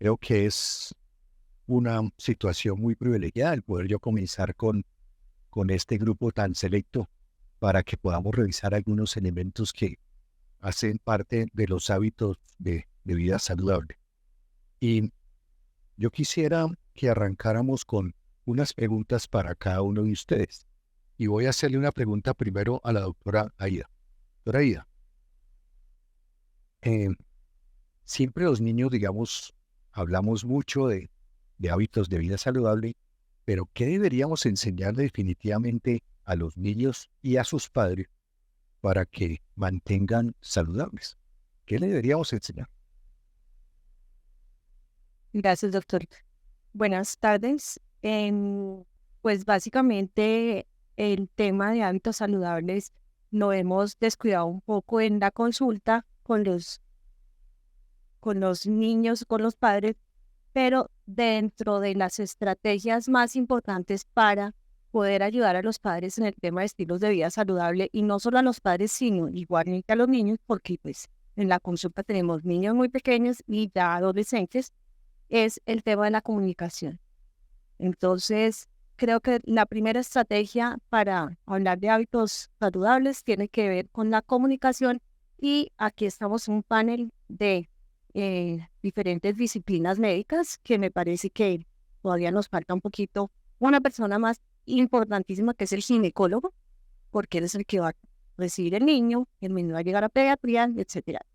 Creo que es una situación muy privilegiada el poder yo comenzar con este grupo tan selecto para que podamos revisar algunos elementos que hacen parte de los hábitos de vida saludable. Y yo quisiera que arrancáramos con unas preguntas para cada uno de ustedes. Y voy a hacerle una pregunta primero a la doctora Aida. Doctora Aida, eh, siempre los niños, digamos, hablamos mucho de hábitos de vida saludable, pero ¿qué deberíamos enseñar definitivamente a los niños y a sus padres para que mantengan saludables? ¿Qué le deberíamos enseñar? Gracias, doctor. Buenas tardes. Pues básicamente el tema de hábitos saludables lo hemos descuidado un poco en la consulta con los niños, con los padres, pero dentro de las estrategias más importantes para poder ayudar a los padres en el tema de estilos de vida saludable, y no solo a los padres, sino igualmente a los niños, porque pues en la consulta tenemos niños muy pequeños y ya adolescentes, es el tema de la comunicación. Entonces, creo que la primera estrategia para hablar de hábitos saludables tiene que ver con la comunicación, y aquí estamos en un panel de diferentes disciplinas médicas que me parece que todavía nos falta un poquito una persona más importantísima, que es el ginecólogo, porque él es el que va a recibir el niño va a llegar a pediatría, etcétera.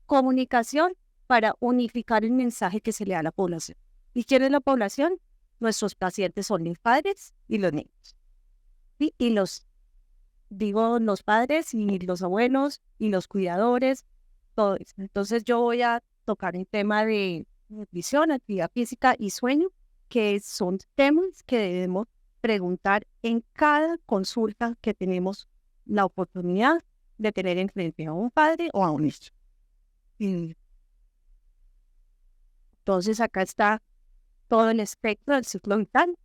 Comunicación para unificar el mensaje que se le da a la población. ¿Y quién es la población? Nuestros pacientes son los padres y los niños. ¿Sí? Y los padres y los abuelos y los cuidadores, todo eso. Entonces yo voy a tocar el tema de nutrición, actividad física y sueño, que son temas que debemos preguntar en cada consulta que tenemos la oportunidad de tener enfrente a un padre o a un niño. Y entonces acá está todo el espectro del ciclo vital.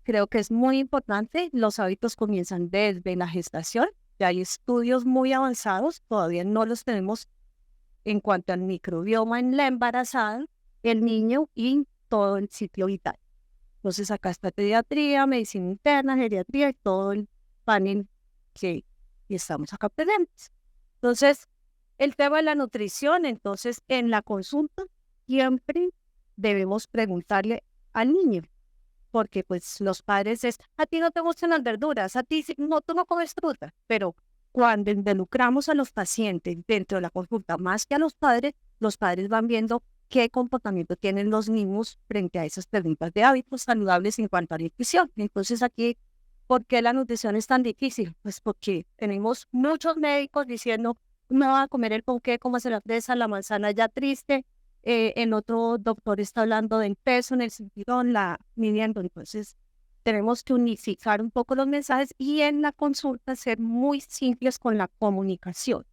Creo que es muy importante. Los hábitos comienzan desde la gestación. Ya hay estudios muy avanzados, todavía no los tenemos en cuanto al microbioma en la embarazada, el niño y todo el ciclo vital. Entonces acá está pediatría, medicina interna, geriatría y todo el panel que estamos acá presentes. Entonces, el tema de la nutrición, entonces en la consulta siempre debemos preguntarle al niño, porque pues los padres es, a ti no te gustan las verduras, a ti no, tú no comes fruta, pero cuando involucramos a los pacientes dentro de la consulta más que a los padres van viendo qué comportamiento tienen los niños frente a esas preguntas de hábitos saludables en cuanto a nutrición. Entonces aquí, ¿por qué la nutrición es tan difícil? Pues porque tenemos muchos médicos diciendo, no va a comer el ponqué, como se la fresa, la manzana ya triste, el otro doctor está hablando del peso en el cinturón, midiendo. Entonces, tenemos que unificar un poco los mensajes y en la consulta ser muy simples con la comunicación.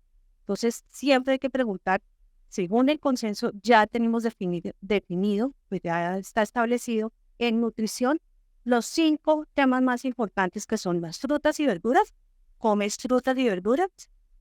Entonces, siempre hay que preguntar, según el consenso, ya tenemos definido, pues ya está establecido en nutrición los 5 temas más importantes, que son las frutas y verduras. ¿Comes frutas y verduras?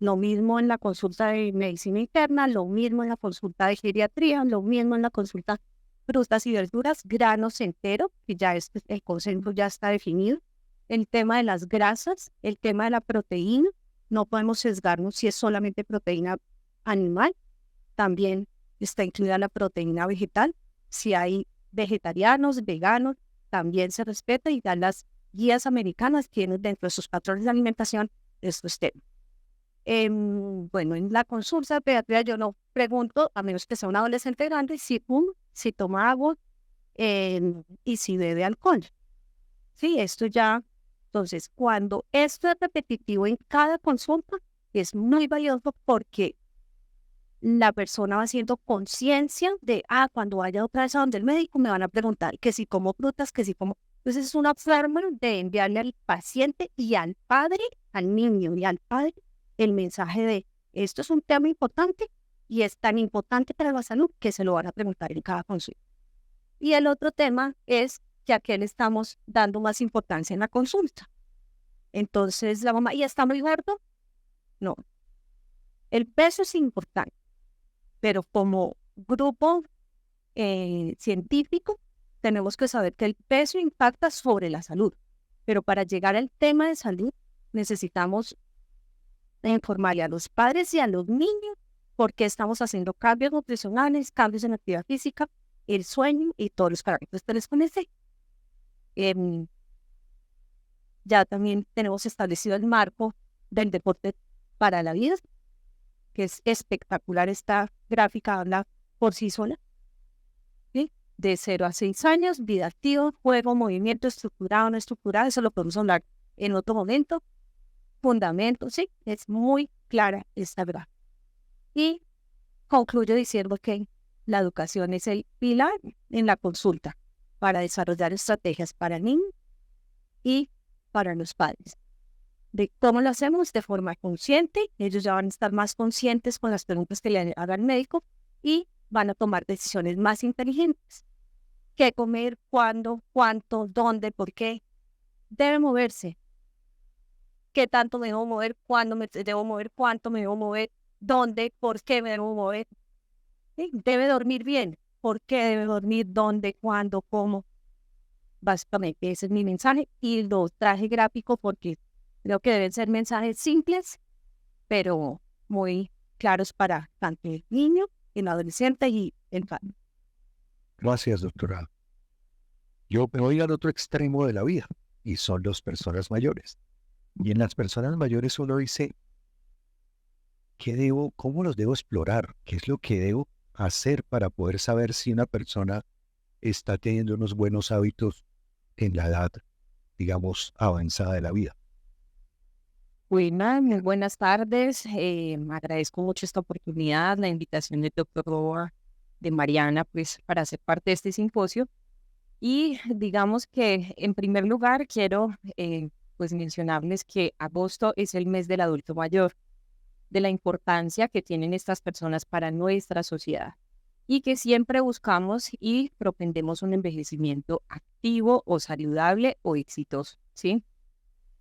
Lo mismo en la consulta de medicina interna, lo mismo en la consulta de geriatría, lo mismo en la consulta frutas y verduras, granos enteros, que ya el consenso ya está definido. El tema de las grasas, el tema de la proteína, no podemos sesgarnos si es solamente proteína animal, también está incluida la proteína vegetal. Si hay vegetarianos, veganos, también se respeta, y ya las guías americanas tienen dentro de sus patrones de alimentación estos temas. Bueno, en la consulta de pediatría yo no pregunto, a menos que sea un adolescente grande, si toma agua y si bebe alcohol. Sí, esto ya. Entonces, cuando esto es repetitivo en cada consulta, es muy valioso, porque la persona va haciendo conciencia de, cuando vaya otra vez a donde el médico me van a preguntar que si como frutas, que si como. Entonces es una forma de enviarle al paciente y al padre, al niño y al padre, el mensaje de, esto es un tema importante y es tan importante para la salud que se lo van a preguntar en cada consulta. Y el otro tema es que a qué le estamos dando más importancia en la consulta. Entonces la mamá, ¿y está muy gordo? No. El peso es importante, pero como grupo científico, tenemos que saber que el peso impacta sobre la salud. Pero para llegar al tema de salud, necesitamos informarle a los padres y a los niños por qué estamos haciendo cambios nutricionales, cambios en actividad física, el sueño y todos los parámetros que les comenté. Ya también tenemos establecido el marco del deporte para la vida, que es espectacular. Esta gráfica habla por sí sola, ¿sí? De 0 a 6 años, vida activa, juego, movimiento, estructurado, no estructurado, eso lo podemos hablar en otro momento. Fundamentos, sí, es muy clara esta gráfica. Y concluyo diciendo que la educación es el pilar en la consulta para desarrollar estrategias para niños y para los padres. De cómo lo hacemos de forma consciente, ellos ya van a estar más conscientes con las preguntas que le haga el médico y van a tomar decisiones más inteligentes. ¿Qué comer? ¿Cuándo? ¿Cuánto? ¿Dónde? ¿Por qué? Debe moverse. ¿Qué tanto me debo mover? ¿Cuándo me debo mover? ¿Cuánto me debo mover? ¿Dónde? ¿Por qué me debo mover? ¿Sí? Debe dormir bien. ¿Por qué debe dormir? ¿Dónde? ¿Cuándo? ¿Cómo? Básicamente ese es mi mensaje y lo traje gráfico porque creo que deben ser mensajes simples, pero muy claros para tanto el niño, el adolescente y el padre. Gracias, doctora. Yo me voy al otro extremo de la vida y son las personas mayores. Y en las personas mayores uno dice, cómo los debo explorar? ¿Qué es lo que debo hacer para poder saber si una persona está teniendo unos buenos hábitos en la edad, digamos, avanzada de la vida? Muy buenas tardes. Agradezco mucho esta oportunidad, la invitación del doctor Roa, de Mariana, pues para ser parte de este simposio. Y digamos que en primer lugar quiero pues mencionarles que agosto es el mes del adulto mayor, de la importancia que tienen estas personas para nuestra sociedad y que siempre buscamos y propendemos un envejecimiento activo o saludable o exitoso, ¿sí?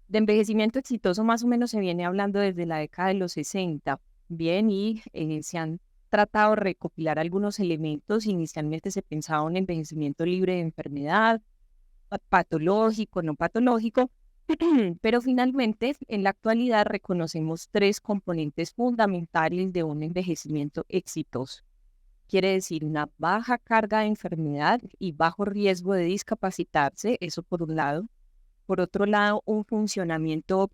De envejecimiento exitoso más o menos se viene hablando desde la década de los 60, bien, y se han tratado de recopilar algunos elementos. Inicialmente se pensaba un envejecimiento libre de enfermedad, patológico, no patológico, pero finalmente en la actualidad reconocemos 3 componentes fundamentales de un envejecimiento exitoso. Quiere decir una baja carga de enfermedad y bajo riesgo de discapacitarse, eso por un lado. Por otro lado, un funcionamiento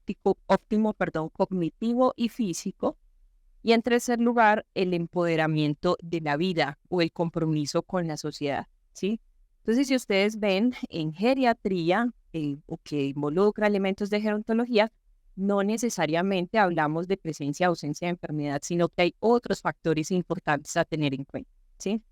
óptimo, cognitivo y físico. Y en tercer lugar, el empoderamiento de la vida o el compromiso con la sociedad, ¿sí? Entonces, si ustedes ven en geriatría, o que involucra elementos de gerontología, no necesariamente hablamos de presencia o ausencia de enfermedad, sino que hay otros factores importantes a tener en cuenta, ¿sí?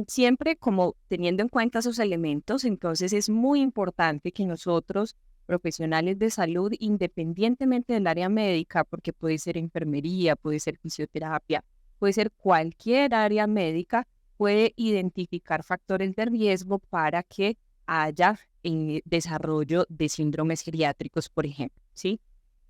Siempre como teniendo en cuenta esos elementos, entonces es muy importante que nosotros, profesionales de salud, independientemente del área médica, porque puede ser enfermería, puede ser fisioterapia, puede ser cualquier área médica, puede identificar factores de riesgo para que haya desarrollo de síndromes geriátricos, por ejemplo, ¿sí?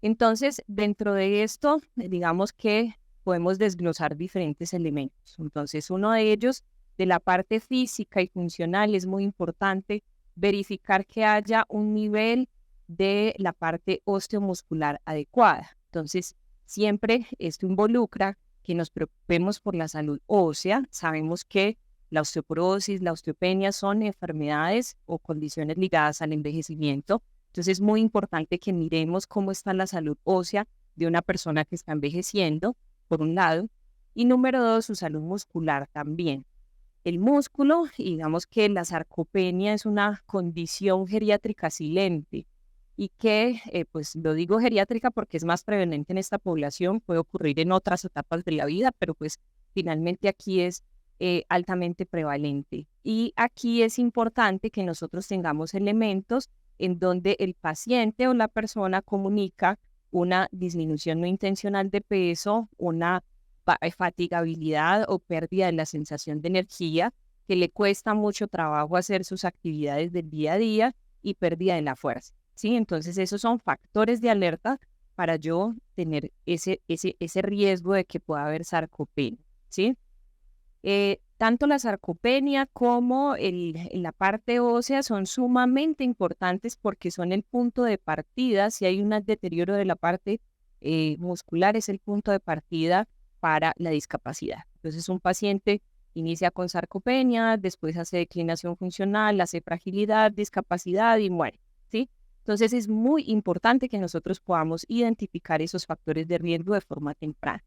Entonces, dentro de esto, digamos que podemos desglosar diferentes elementos. Entonces, uno de ellos, de la parte física y funcional, es muy importante verificar que haya un nivel de la parte osteomuscular adecuada. Entonces, siempre esto involucra que nos preocupemos por la salud ósea. Sabemos que la osteoporosis, la osteopenia son enfermedades o condiciones ligadas al envejecimiento. Entonces, es muy importante que miremos cómo está la salud ósea de una persona que está envejeciendo, por un lado, y número 2, su salud muscular también. El músculo, digamos que la sarcopenia es una condición geriátrica silente y que, pues lo digo geriátrica porque es más prevalente en esta población, puede ocurrir en otras etapas de la vida, pero pues finalmente aquí es altamente prevalente. Y aquí es importante que nosotros tengamos elementos en donde el paciente o la persona comunica una disminución no intencional de peso, una fatigabilidad o pérdida de la sensación de energía, que le cuesta mucho trabajo hacer sus actividades del día a día y pérdida de la fuerza, ¿sí? Entonces esos son factores de alerta para yo tener ese riesgo de que pueda haber sarcopenia, ¿sí? tanto la sarcopenia como la parte ósea son sumamente importantes porque son el punto de partida. Si hay un deterioro de la parte muscular, es el punto de partida para la discapacidad. Entonces, un paciente inicia con sarcopenia, después hace declinación funcional, hace fragilidad, discapacidad y muere, ¿sí? Entonces, es muy importante que nosotros podamos identificar esos factores de riesgo de forma temprana.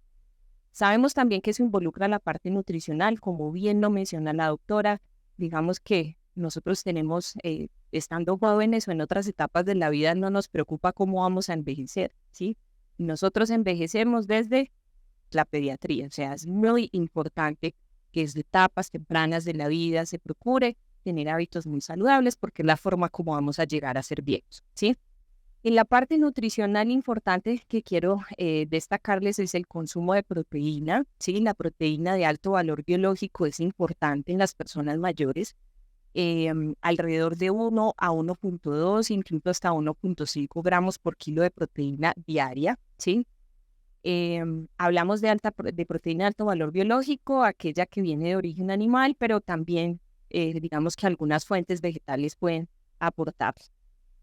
Sabemos también que se involucra la parte nutricional, como bien lo menciona la doctora. Digamos que nosotros tenemos, estando jóvenes o en otras etapas de la vida, no nos preocupa cómo vamos a envejecer, ¿sí? Nosotros envejecemos desde la pediatría, o sea, es muy importante que desde etapas tempranas de la vida se procure tener hábitos muy saludables porque es la forma como vamos a llegar a ser viejos, ¿sí? En la parte nutricional importante que quiero destacarles es el consumo de proteína, ¿sí? La proteína de alto valor biológico es importante en las personas mayores, alrededor de 1 a 1.2, incluso hasta 1.5 gramos por kilo de proteína diaria, ¿sí? Hablamos de proteína de alto valor biológico, aquella que viene de origen animal, pero también digamos que algunas fuentes vegetales pueden aportar.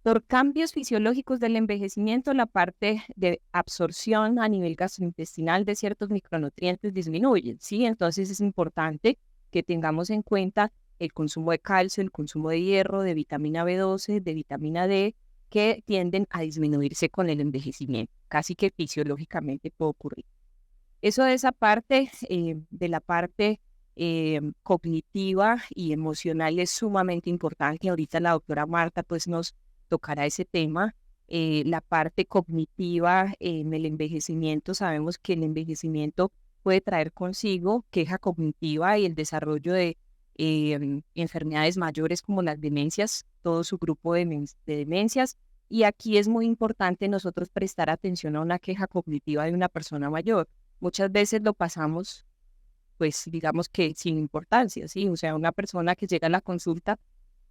Por cambios fisiológicos del envejecimiento, la parte de absorción a nivel gastrointestinal de ciertos micronutrientes disminuye, ¿sí? Entonces es importante que tengamos en cuenta el consumo de calcio, el consumo de hierro, de vitamina B12, de vitamina D, que tienden a disminuirse con el envejecimiento, casi que fisiológicamente puede ocurrir. Eso de esa parte, de la parte cognitiva y emocional es sumamente importante. Ahorita la doctora Marta pues nos tocará ese tema. La parte cognitiva en el envejecimiento, sabemos que el envejecimiento puede traer consigo queja cognitiva y el desarrollo de enfermedades mayores como las demencias, todo su grupo de demencias. Y aquí es muy importante nosotros prestar atención a una queja cognitiva de una persona mayor. Muchas veces lo pasamos, pues digamos que sin importancia, ¿sí? O sea, una persona que llega a la consulta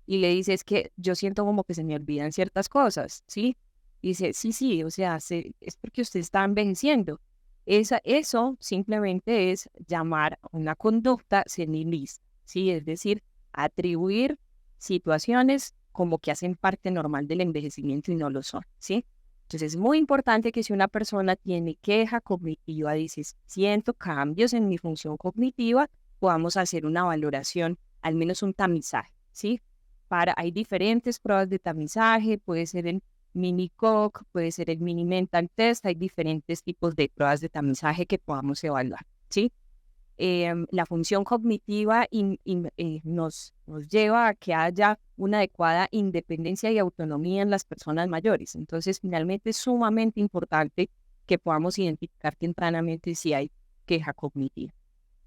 y le dice, es que yo siento como que se me olvidan ciertas cosas, ¿sí? Y dice, sí, o sea, es porque usted está envejeciendo. Eso simplemente es llamar a una conducta senilista, ¿sí? Es decir, atribuir situaciones como que hacen parte normal del envejecimiento y no lo son, ¿sí? Entonces es muy importante que si una persona tiene queja cognitiva, dice, siento cambios en mi función cognitiva, podamos hacer una valoración, al menos un tamizaje, ¿sí? Hay diferentes pruebas de tamizaje, puede ser el mini COC, puede ser el mini mental test, hay diferentes tipos de pruebas de tamizaje que podamos evaluar, ¿sí? La función cognitiva nos lleva a que haya una adecuada independencia y autonomía en las personas mayores. Entonces, finalmente es sumamente importante que podamos identificar tempranamente si hay queja cognitiva.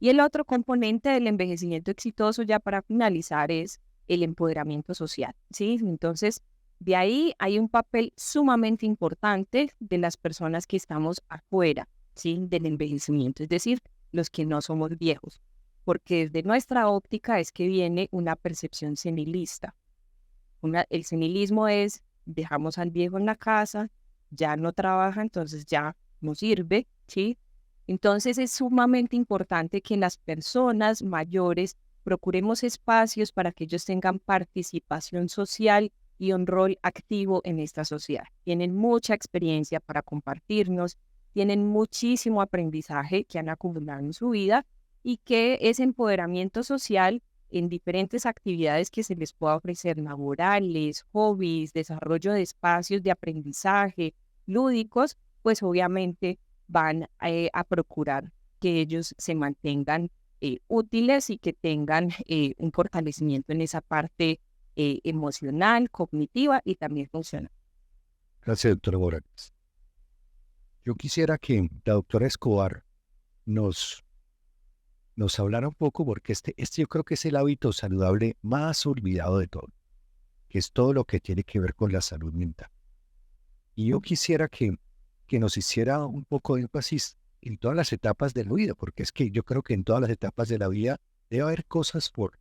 Y el otro componente del envejecimiento exitoso, ya para finalizar, es el empoderamiento social, ¿sí? Entonces, de ahí hay un papel sumamente importante de las personas que estamos afuera, ¿sí? Del envejecimiento, es decir, los que no somos viejos, porque desde nuestra óptica es que viene una percepción senilista. El senilismo es, dejamos al viejo en la casa, ya no trabaja, entonces ya no sirve, ¿sí? Entonces es sumamente importante que las personas mayores procuremos espacios para que ellos tengan participación social y un rol activo en esta sociedad. Tienen mucha experiencia para compartirnos, tienen muchísimo aprendizaje que han acumulado en su vida y que ese empoderamiento social en diferentes actividades que se les pueda ofrecer, laborales, hobbies, desarrollo de espacios de aprendizaje, lúdicos, pues obviamente van a procurar que ellos se mantengan útiles y que tengan un fortalecimiento en esa parte emocional, cognitiva y también funcional. Gracias, doctora Morales. Yo quisiera que la doctora Escobar nos hablara un poco, porque este yo creo que es el hábito saludable más olvidado de todo, que es todo lo que tiene que ver con la salud mental. Y yo quisiera que nos hiciera un poco de énfasis en todas las etapas de la vida, porque es que yo creo que en todas las etapas de la vida debe haber cosas por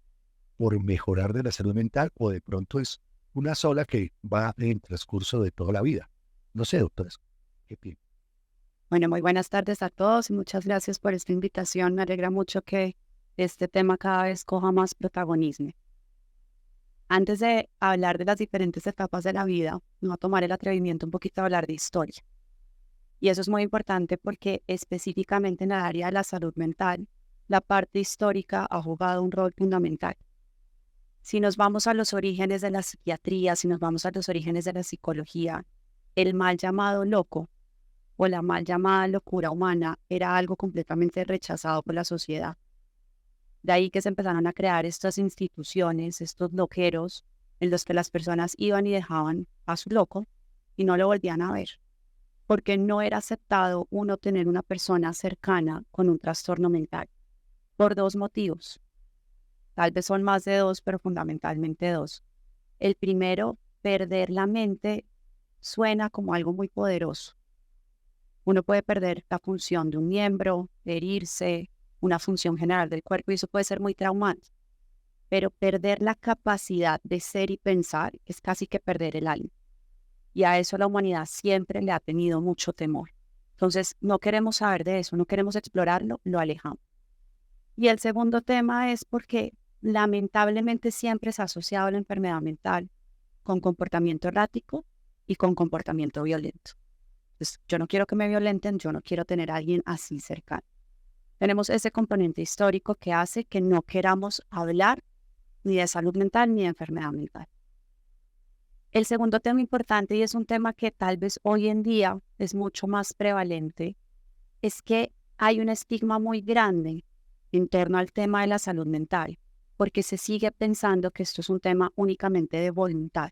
mejorar de la salud mental, o de pronto es una sola que va en el transcurso de toda la vida. No sé, doctora, ¿qué piensa? Bueno, muy buenas tardes a todos y muchas gracias por esta invitación. Me alegra mucho que este tema cada vez coja más protagonismo. Antes de hablar de las diferentes etapas de la vida, me voy a tomar el atrevimiento un poquito a hablar de historia. Y eso es muy importante porque específicamente en el área de la salud mental, la parte histórica ha jugado un rol fundamental. Si nos vamos a los orígenes de la psiquiatría, si nos vamos a los orígenes de la psicología, el mal llamado loco o la mal llamada locura humana era algo completamente rechazado por la sociedad. De ahí que se empezaron a crear estas instituciones, estos loqueros, en los que las personas iban y dejaban a su loco y no lo volvían a ver, porque no era aceptado uno tener una persona cercana con un trastorno mental, por dos motivos. Tal vez son más de dos, pero fundamentalmente dos. El primero, perder la mente suena como algo muy poderoso. Uno puede perder la función de un miembro, herirse, una función general del cuerpo, y eso puede ser muy traumante. Pero perder la capacidad de ser y pensar es casi que perder el alma. Y a eso la humanidad siempre le ha tenido mucho temor. Entonces, no queremos saber de eso, no queremos explorarlo, lo alejamos. Y el segundo tema es porque lamentablemente siempre se ha asociado la enfermedad mental con comportamiento errático y con comportamiento violento. Entonces, yo no quiero que me violenten, yo no quiero tener a alguien así cercano. Tenemos ese componente histórico que hace que no queramos hablar ni de salud mental ni de enfermedad mental. El segundo tema importante, y es un tema que tal vez hoy en día es mucho más prevalente, es que hay un estigma muy grande en torno al tema de la salud mental, porque se sigue pensando que esto es un tema únicamente de voluntad.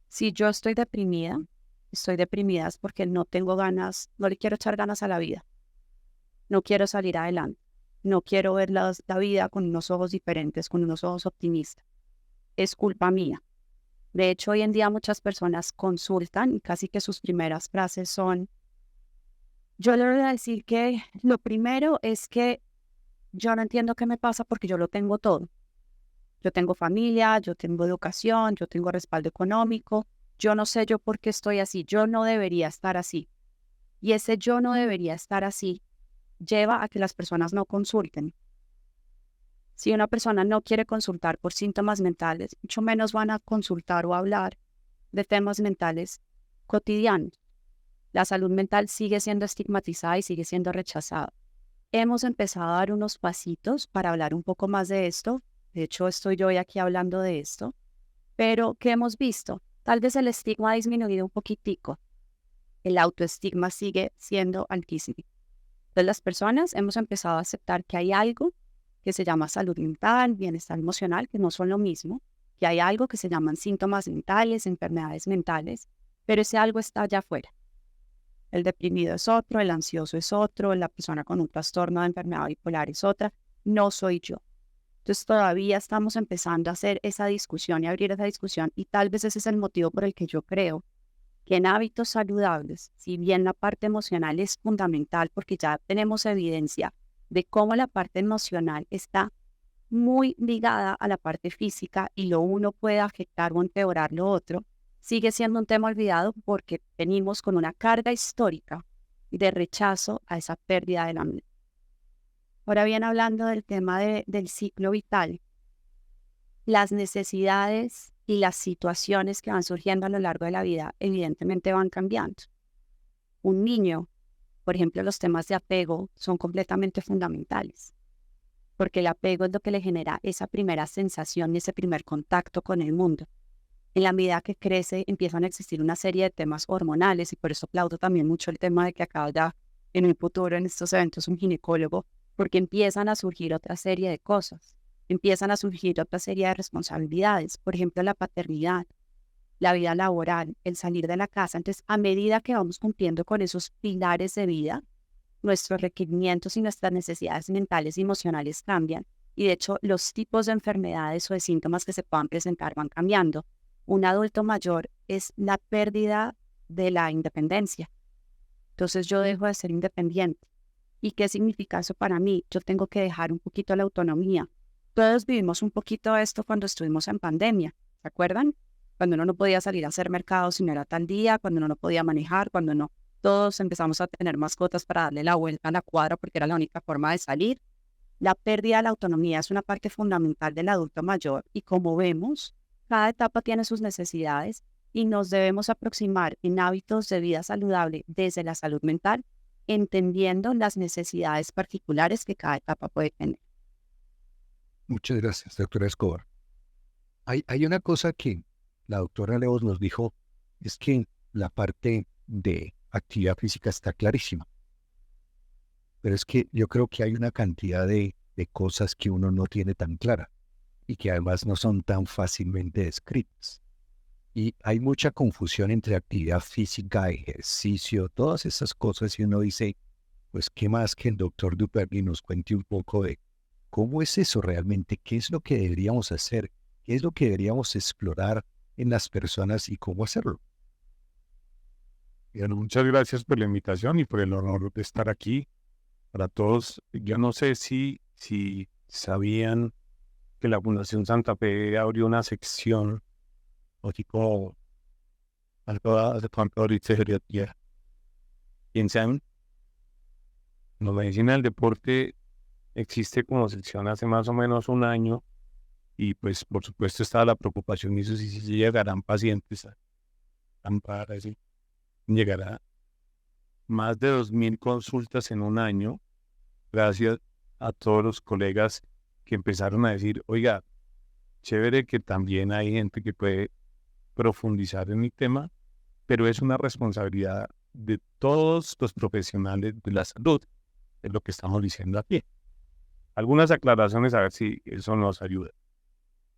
Si yo estoy deprimida es porque no tengo ganas, no le quiero echar ganas a la vida. No quiero salir adelante. No quiero ver la vida con unos ojos diferentes, con unos ojos optimistas. Es culpa mía. De hecho, hoy en día muchas personas consultan y casi que sus primeras frases son: yo le voy a decir que lo primero es que yo no entiendo qué me pasa porque yo lo tengo todo. Yo tengo familia, yo tengo educación, yo tengo respaldo económico. Yo no sé yo por qué estoy así. Yo no debería estar así. Y ese yo no debería estar así lleva a que las personas no consulten. Si una persona no quiere consultar por síntomas mentales, mucho menos van a consultar o hablar de temas mentales cotidianos. La salud mental sigue siendo estigmatizada y sigue siendo rechazada. Hemos empezado a dar unos pasitos para hablar un poco más de esto. De hecho, estoy yo hoy aquí hablando de esto. Pero, ¿qué hemos visto? Tal vez el estigma ha disminuido un poquitico. El autoestigma sigue siendo altísimo. Entonces, las personas hemos empezado a aceptar que hay algo que se llama salud mental, bienestar emocional, que no son lo mismo, que hay algo que se llaman síntomas mentales, enfermedades mentales, pero ese algo está allá afuera. El deprimido es otro, el ansioso es otro, la persona con un trastorno de enfermedad bipolar es otra, no soy yo. Entonces todavía estamos empezando a hacer esa discusión y abrir esa discusión, y tal vez ese es el motivo por el que yo creo que en hábitos saludables, si bien la parte emocional es fundamental porque ya tenemos evidencia de cómo la parte emocional está muy ligada a la parte física y lo uno puede afectar o empeorar lo otro, sigue siendo un tema olvidado porque venimos con una carga histórica de rechazo a esa pérdida de la mente. Ahora bien, hablando del tema del ciclo vital, las necesidades y las situaciones que van surgiendo a lo largo de la vida evidentemente van cambiando. Un niño, por ejemplo, los temas de apego son completamente fundamentales, porque el apego es lo que le genera esa primera sensación y ese primer contacto con el mundo. En la medida que crece, empiezan a existir una serie de temas hormonales, y por eso aplaudo también mucho el tema de que acaba ya en el futuro, en estos eventos, un ginecólogo, porque empiezan a surgir otra serie de cosas. Empiezan a surgir otra serie de responsabilidades, por ejemplo, la paternidad, la vida laboral, el salir de la casa. Entonces, a medida que vamos cumpliendo con esos pilares de vida, nuestros requerimientos y nuestras necesidades mentales y emocionales cambian. Y de hecho, los tipos de enfermedades o de síntomas que se puedan presentar van cambiando. Un adulto mayor es la pérdida de la independencia. Entonces, yo dejo de ser independiente. ¿Y qué significa eso para mí? Yo tengo que dejar un poquito la autonomía. Todos vivimos un poquito esto cuando estuvimos en pandemia, ¿se acuerdan? Cuando uno no podía salir a hacer mercado si no era tal día, cuando uno no podía manejar, cuando no, todos empezamos a tener mascotas para darle la vuelta a la cuadra porque era la única forma de salir. La pérdida de la autonomía es una parte fundamental del adulto mayor y como vemos, cada etapa tiene sus necesidades y nos debemos aproximar en hábitos de vida saludable desde la salud mental, entendiendo las necesidades particulares que cada etapa puede tener. Muchas gracias, doctora Escobar. Hay una cosa que la doctora Leos nos dijo, es que la parte de actividad física está clarísima, pero es que yo creo que hay una cantidad de cosas que uno no tiene tan clara y que además no son tan fácilmente descritas. Y hay mucha confusión entre actividad física, ejercicio, todas esas cosas y uno dice, pues qué más que el doctor Duperny nos cuente un poco de cómo es eso realmente, qué es lo que deberíamos hacer, qué es lo que deberíamos explorar en las personas y cómo hacerlo. Bien, muchas gracias por la invitación y por el honor de estar aquí. Para todos, yo no sé si sabían que la Fundación Santa Fe abrió una sección o tipo algo de ahorita piensan, la medicina del deporte existe como sección hace más o menos un año y pues por supuesto estaba la preocupación y eso si llegarán pacientes a amparar así. Llegará más de 2.000 consultas en un año, gracias a todos los colegas que empezaron a decir, oiga, chévere que también hay gente que puede profundizar en el tema, pero es una responsabilidad de todos los profesionales de la salud, es lo que estamos diciendo aquí. Algunas aclaraciones a ver si eso nos ayuda.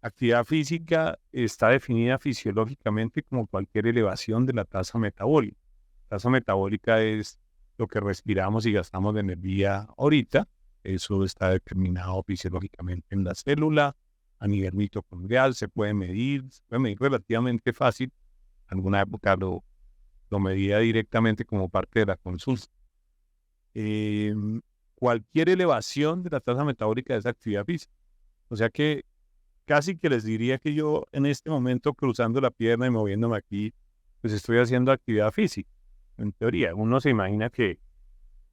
Actividad física está definida fisiológicamente como cualquier elevación de la tasa metabólica. La tasa metabólica es lo que respiramos y gastamos de energía ahorita. Eso está determinado fisiológicamente en la célula, a nivel mitocondrial, se puede medir relativamente fácil. En alguna época lo medía directamente como parte de la consulta. Cualquier elevación de la tasa metabólica es actividad física. O sea que casi que les diría que yo en este momento cruzando la pierna y moviéndome aquí, pues estoy haciendo actividad física. En teoría, uno se imagina que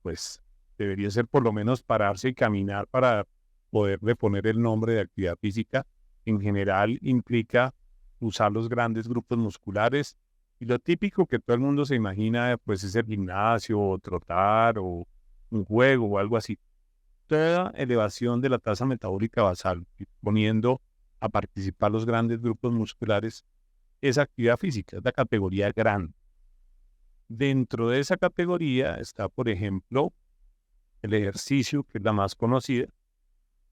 pues debería ser por lo menos pararse y caminar para poderle poner el nombre de actividad física. En general implica usar los grandes grupos musculares y lo típico que todo el mundo se imagina pues es el gimnasio o trotar o un juego o algo así. Toda elevación de la tasa metabólica basal, poniendo a participar los grandes grupos musculares, es actividad física, es la categoría grande. Dentro de esa categoría está, por ejemplo, el ejercicio, que es la más conocida,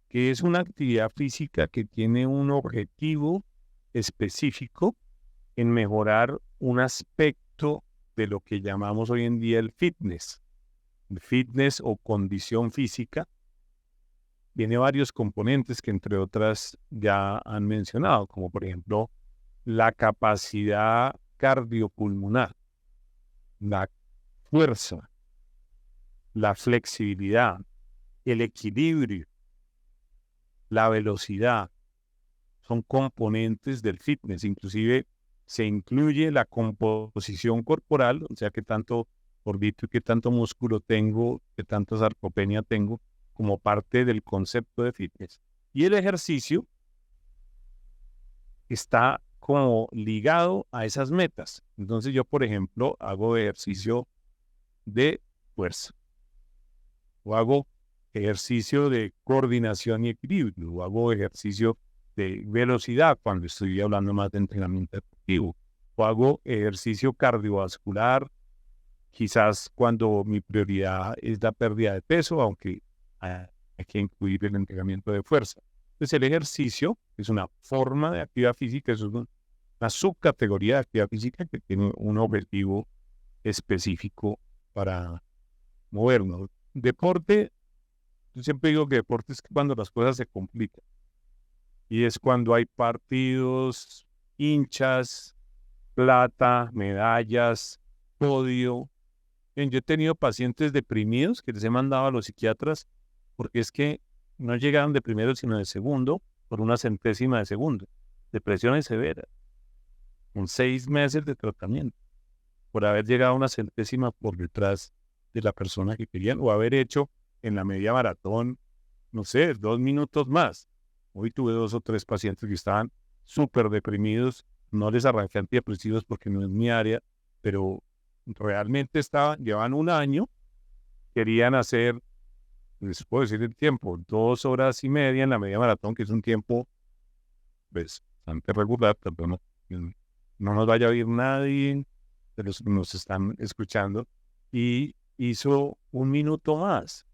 que es una actividad física que tiene un objetivo específico en mejorar un aspecto de lo que llamamos hoy en día el fitness. El fitness o condición física tiene varios componentes que entre otras ya han mencionado, como por ejemplo la capacidad cardiopulmonar, la fuerza, la flexibilidad, el equilibrio, la velocidad, son componentes del fitness. Inclusive se incluye la composición corporal, o sea, qué tanto gordito y qué tanto músculo tengo, qué tanta sarcopenia tengo, como parte del concepto de fitness. Y el ejercicio está como ligado a esas metas. Entonces yo, por ejemplo, hago ejercicio de fuerza, o hago ejercicio de coordinación y equilibrio, o hago ejercicio de velocidad cuando estoy hablando más de entrenamiento deportivo, o hago ejercicio cardiovascular, quizás cuando mi prioridad es la pérdida de peso, aunque hay que incluir el entrenamiento de fuerza. Entonces el ejercicio es una forma de actividad física, es una subcategoría de actividad física que tiene un objetivo específico para movernos. Deporte, yo siempre digo que deporte es cuando las cosas se complican. Y es cuando hay partidos, hinchas, plata, medallas, podio. Bien, yo he tenido pacientes deprimidos que les he mandado a los psiquiatras porque es que no llegaron de primero sino de segundo por una centésima de segundo. Depresiones severas, con 6 meses de tratamiento, por haber llegado a una centésima por detrás de la persona que querían o haber hecho en la media maratón no sé, 2 minutos más. Hoy tuve 2 o 3 pacientes que estaban súper deprimidos, no les arranqué antidepresivos porque no es mi área, pero realmente llevan un año, querían hacer, les puedo decir el tiempo, 2 horas y media en la media maratón, que es un tiempo pues, bastante regular, pero no nos vaya a oír nadie de los que nos están escuchando, y hizo 1 minuto más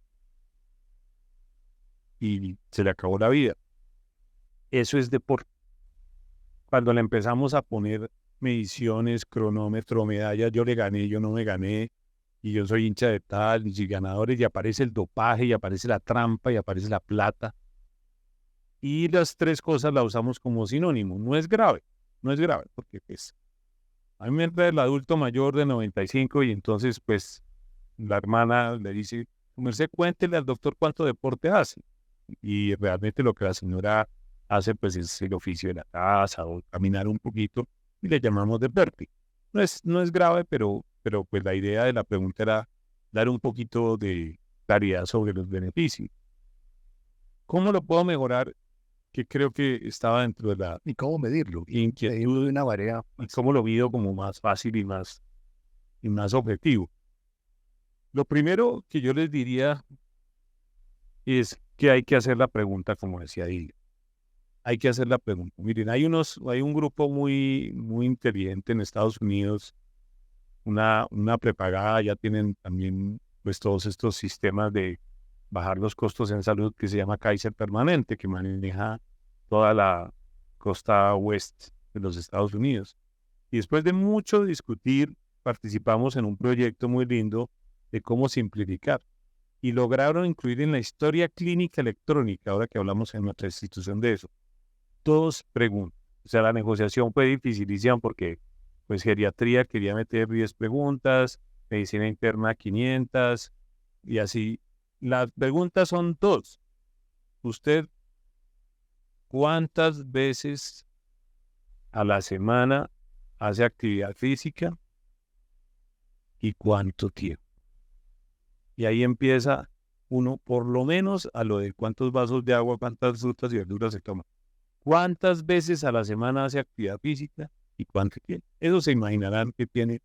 y se le acabó la vida. Eso es deporte. Cuando le empezamos a poner mediciones, cronómetro, medallas, yo le gané, yo no me gané, y yo soy hincha de tal, y si ganadores, y aparece el dopaje, y aparece la trampa, y aparece la plata. Y las tres cosas las usamos como sinónimo. No es grave, porque pues a mí me entra el adulto mayor de 95 y entonces pues la hermana le dice, merced, cuéntele al doctor cuánto deporte hace. Y realmente lo que la señora hace pues es el oficio de la casa o caminar un poquito y le llamamos deporte. No es grave, pero pues la idea de la pregunta era dar un poquito de claridad sobre los beneficios. ¿Cómo lo puedo mejorar? Que creo que estaba dentro de la ¿Y cómo medirlo? inquietud Medirlo de una manera. y cómo lo mido como más fácil y más objetivo. Lo primero que yo les diría es que hay que hacer la pregunta, como decía Dilia. Hay que hacer la pregunta. Miren, hay un grupo muy, muy inteligente en Estados Unidos, una prepagada, ya tienen también pues todos estos sistemas de bajar los costos en salud que se llama Kaiser Permanente, que maneja toda la costa oeste de los Estados Unidos. Y después de mucho discutir, participamos en un proyecto muy lindo de cómo simplificar. Y lograron incluir en la historia clínica electrónica, ahora que hablamos en nuestra institución de eso, 2 preguntas. O sea, la negociación fue dificilísima porque pues geriatría quería meter 10 preguntas, medicina interna 500 y así. Las preguntas son 2. ¿Usted cuántas veces a la semana hace actividad física y cuánto tiempo? Y ahí empieza uno, por lo menos, a lo de cuántos vasos de agua, cuántas frutas y verduras se toman. ¿Cuántas veces a la semana hace actividad física y cuánto tiempo? Eso se imaginarán que tiene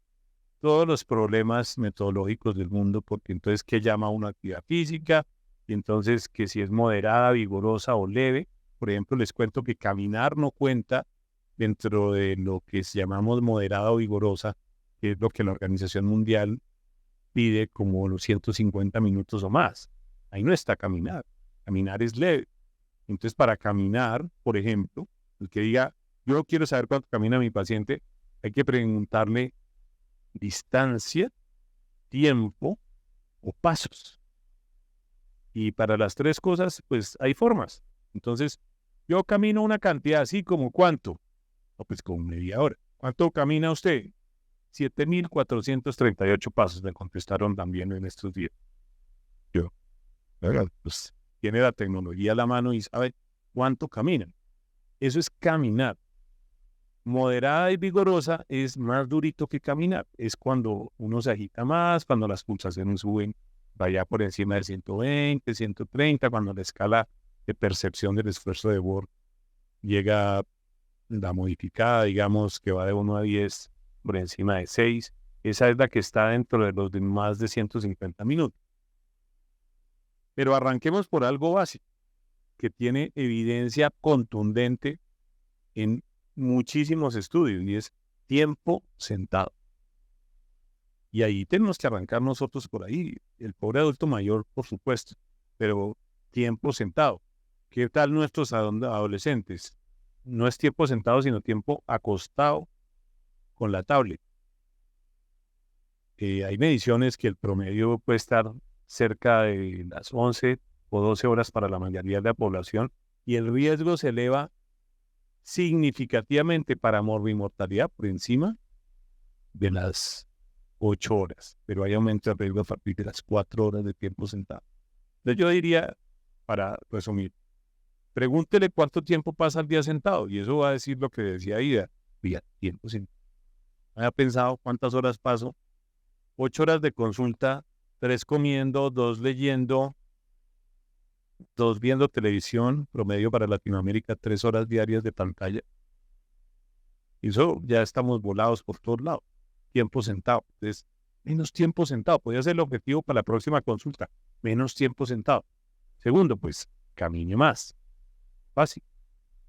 todos los problemas metodológicos del mundo, porque entonces, ¿qué llama una actividad física? Y entonces, que si es moderada, vigorosa o leve. Por ejemplo, les cuento que caminar no cuenta dentro de lo que llamamos moderada o vigorosa, que es lo que la Organización Mundial pide como los 150 minutos o más. Ahí no está caminar. Caminar es leve. Entonces, para caminar, por ejemplo, el que diga, yo quiero saber cuánto camina mi paciente, hay que preguntarle distancia, tiempo o pasos. Y para las 3 cosas, pues hay formas. Entonces, yo camino una cantidad así como ¿cuánto? No, pues como media hora. ¿Cuánto camina usted? 7.438 pasos, me contestaron también en estos días. Yo, ¿verdad? Pues tiene la tecnología a la mano y sabe cuánto caminan. Eso es caminar. Moderada y vigorosa es más durito que caminar. Es cuando uno se agita más, cuando las pulsaciones suben vaya por encima de 120, 130, cuando la escala de percepción del esfuerzo de Borg llega la modificada, digamos que va de 1 a 10 por encima de 6. Esa es la que está dentro de los de más de 150 minutos. Pero arranquemos por algo básico, que tiene evidencia contundente en muchísimos estudios, y es tiempo sentado. Y ahí tenemos que arrancar nosotros por ahí, el pobre adulto mayor, por supuesto, pero tiempo sentado. ¿Qué tal nuestros adolescentes? No es tiempo sentado, sino tiempo acostado con la tablet. Hay mediciones que el promedio puede estar cerca de las 11 o 12 horas para la mayoría de la población, y el riesgo se eleva significativamente para morbimortalidad por encima de las 8 horas, pero hay aumento de riesgo a partir de las 4 horas de tiempo sentado. Entonces yo diría, para resumir, pregúntele cuánto tiempo pasa al día sentado, y eso va a decir lo que decía Ida, tiempo sentado. ¿Había pensado cuántas horas paso? 8 horas de consulta, 3 comiendo, 2 leyendo, 2 viendo televisión, promedio para Latinoamérica 3 horas diarias de pantalla. Y eso ya estamos volados por todos lados. Tiempo sentado. Entonces, menos tiempo sentado. Podría ser el objetivo para la próxima consulta. Menos tiempo sentado. Segundo, pues, camine más. Fácil.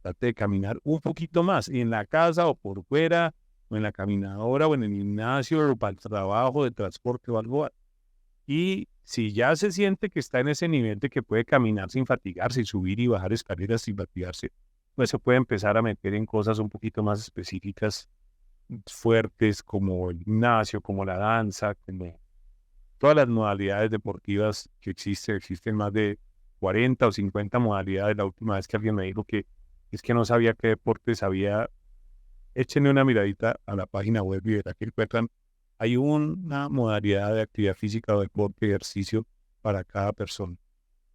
Trate de caminar un poquito más. Y en la casa o por fuera, o en la caminadora, o en el gimnasio, o para el trabajo, de transporte o algo. Y si ya se siente que está en ese nivel de que puede caminar sin fatigarse y subir y bajar escaleras sin fatigarse, pues se puede empezar a meter en cosas un poquito más específicas, fuertes, como el gimnasio, como la danza, como todas las modalidades deportivas que existen. Existen más de 40 o 50 modalidades. La última vez que alguien me dijo que es que no sabía qué deportes había, échenle una miradita a la página web y verá que encuentran. Hay una modalidad de actividad física o deporte, ejercicio para cada persona.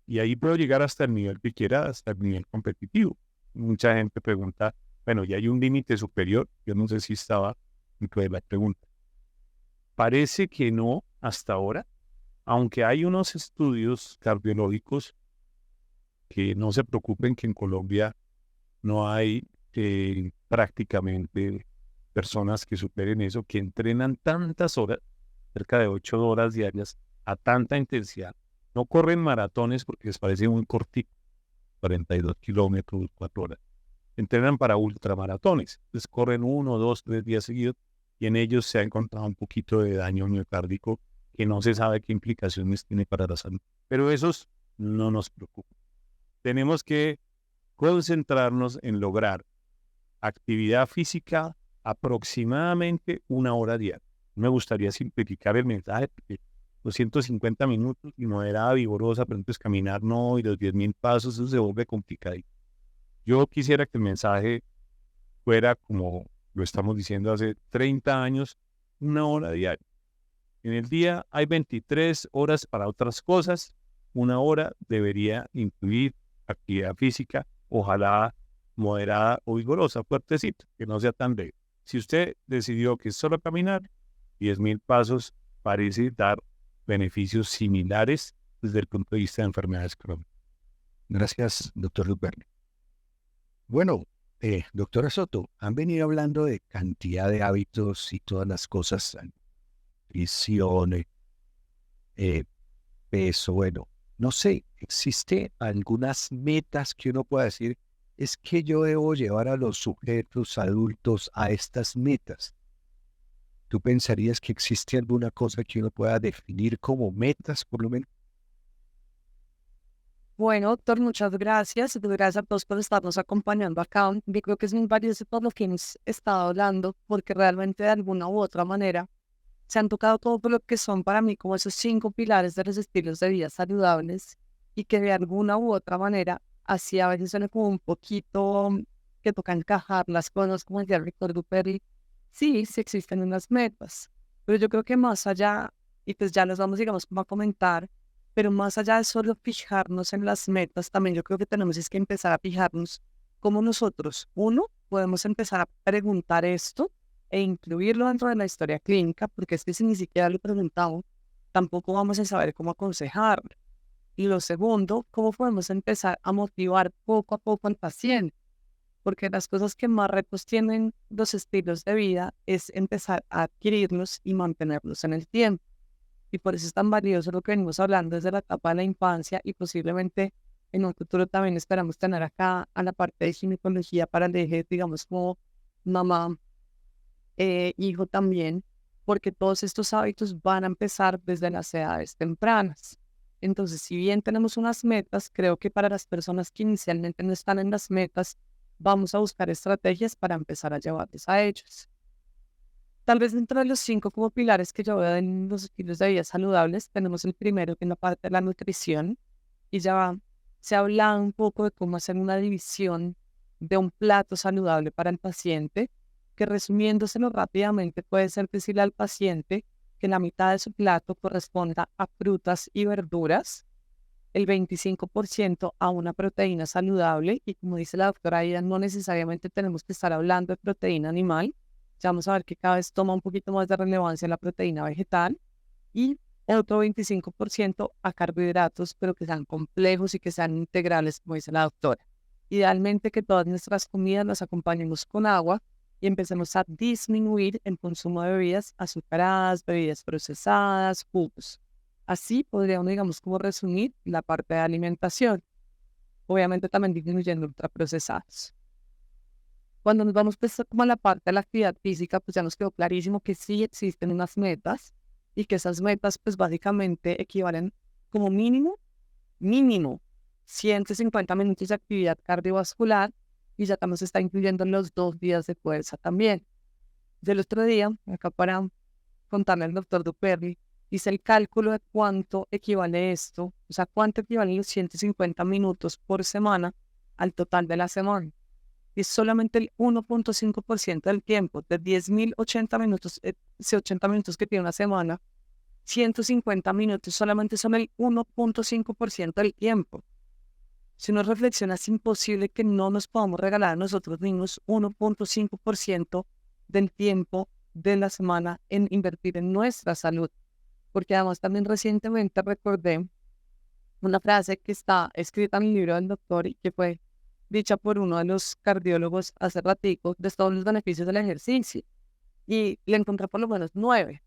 Y ahí puedo llegar hasta el nivel que quiera, hasta el nivel competitivo. Mucha gente pregunta, bueno, ¿y hay un límite superior? Yo no sé si estaba dentro de la pregunta. Parece que no hasta ahora, aunque hay unos estudios cardiológicos que no se preocupen que en Colombia no hay prácticamente personas que superen eso, que entrenan tantas horas, cerca de 8 horas diarias, a tanta intensidad. No corren maratones porque les parece muy cortito, 42 kilómetros, 4 horas. Entrenan para ultramaratones. Entonces corren 1, 2, 3 días seguidos y en ellos se ha encontrado un poquito de daño miocárdico que no se sabe qué implicaciones tiene para la salud. Pero esos no nos preocupan. Tenemos que concentrarnos en lograr actividad física aproximadamente 1 hora diaria. Me gustaría simplificar el mensaje porque 250 minutos y moderada, vigorosa, pero entonces caminar no, y los 10.000 pasos, eso se vuelve complicado. Yo quisiera que el mensaje fuera como lo estamos diciendo hace 30 años, 1 hora diaria. En el día hay 23 horas para otras cosas. 1 hora debería incluir actividad física, ojalá moderada o vigorosa, fuertecito, que no sea tan leve. Si usted decidió que es solo caminar, 10.000 pasos parece dar beneficios similares desde el punto de vista de enfermedades crónicas. Gracias, doctor Luzberni. Bueno, doctora Soto, han venido hablando de cantidad de hábitos y todas las cosas, nutrición, peso, bueno, no sé, ¿existe algunas metas que uno pueda decir, es que yo debo llevar a los sujetos adultos a estas metas? ¿Tú pensarías que existe alguna cosa que uno pueda definir como metas, por lo menos? Bueno, doctor, muchas gracias. Gracias a todos por estarnos acompañando acá. Yo creo que es muy valioso por lo que hemos estado hablando, porque realmente de alguna u otra manera se han tocado todo por lo que son para mí como esos 5 pilares de los estilos de vida saludables y que de alguna u otra manera, así a veces suena como un poquito que toca encajar las cosas, como decía Ricardo Perry. Sí, sí existen unas metas, pero yo creo que más allá, y pues ya nos vamos, digamos, como a comentar, pero más allá de solo fijarnos en las metas, también yo creo que tenemos es que empezar a fijarnos cómo nosotros, uno, podemos empezar a preguntar esto e incluirlo dentro de la historia clínica, porque es que si ni siquiera lo preguntamos, tampoco vamos a saber cómo aconsejarlo. Y lo segundo, cómo podemos empezar a motivar poco a poco al paciente, porque las cosas que más retos tienen los estilos de vida es empezar a adquirirlos y mantenerlos en el tiempo. Y por eso es tan valioso lo que venimos hablando desde la etapa de la infancia y posiblemente en un futuro también esperamos tener acá a la parte de ginecología para el eje, digamos, como mamá, hijo también, porque todos estos hábitos van a empezar desde las edades tempranas. Entonces, si bien tenemos unas metas, creo que para las personas que inicialmente no están en las metas, vamos a buscar estrategias para empezar a llevarles a ellos. Tal vez dentro de los 5 como pilares que yo veo en los estilos de vida saludables, tenemos el primero que es la parte de la nutrición y se habla un poco de cómo hacer una división de un plato saludable para el paciente, que resumiéndoselo rápidamente puede ser decirle al paciente que la mitad de su plato corresponda a frutas y verduras, el 25% a una proteína saludable y como dice la doctora Aida, no necesariamente tenemos que estar hablando de proteína animal. Ya vamos a ver que cada vez toma un poquito más de relevancia la proteína vegetal y otro 25% a carbohidratos, pero que sean complejos y que sean integrales, como dice la doctora. Idealmente que todas nuestras comidas las acompañemos con agua y empecemos a disminuir el consumo de bebidas azucaradas, bebidas procesadas, jugos. Así podríamos, digamos, como resumir la parte de alimentación. Obviamente también disminuyendo ultraprocesados. Cuando nos vamos pues, como a la parte de la actividad física, pues ya nos quedó clarísimo que sí existen unas metas y que esas metas pues básicamente equivalen como mínimo 150 minutos de actividad cardiovascular y ya también se está incluyendo los 2 días de fuerza también. Del otro día, acá para contarle al doctor Duperri, hice el cálculo de cuánto equivale esto, o sea, cuánto equivalen los 150 minutos por semana al total de la semana. Y es solamente el 1.5% del tiempo, de 10.080 minutos, 80 minutos que tiene una semana, 150 minutos solamente son el 1.5% del tiempo. Si uno reflexiona, es imposible que no nos podamos regalar a nosotros mismos 1.5% del tiempo de la semana en invertir en nuestra salud. Porque además también recientemente recordé una frase que está escrita en el libro del doctor y que fue dicha por uno de los cardiólogos hace ratico, de todos los beneficios del ejercicio. Y le encontré por lo menos 9.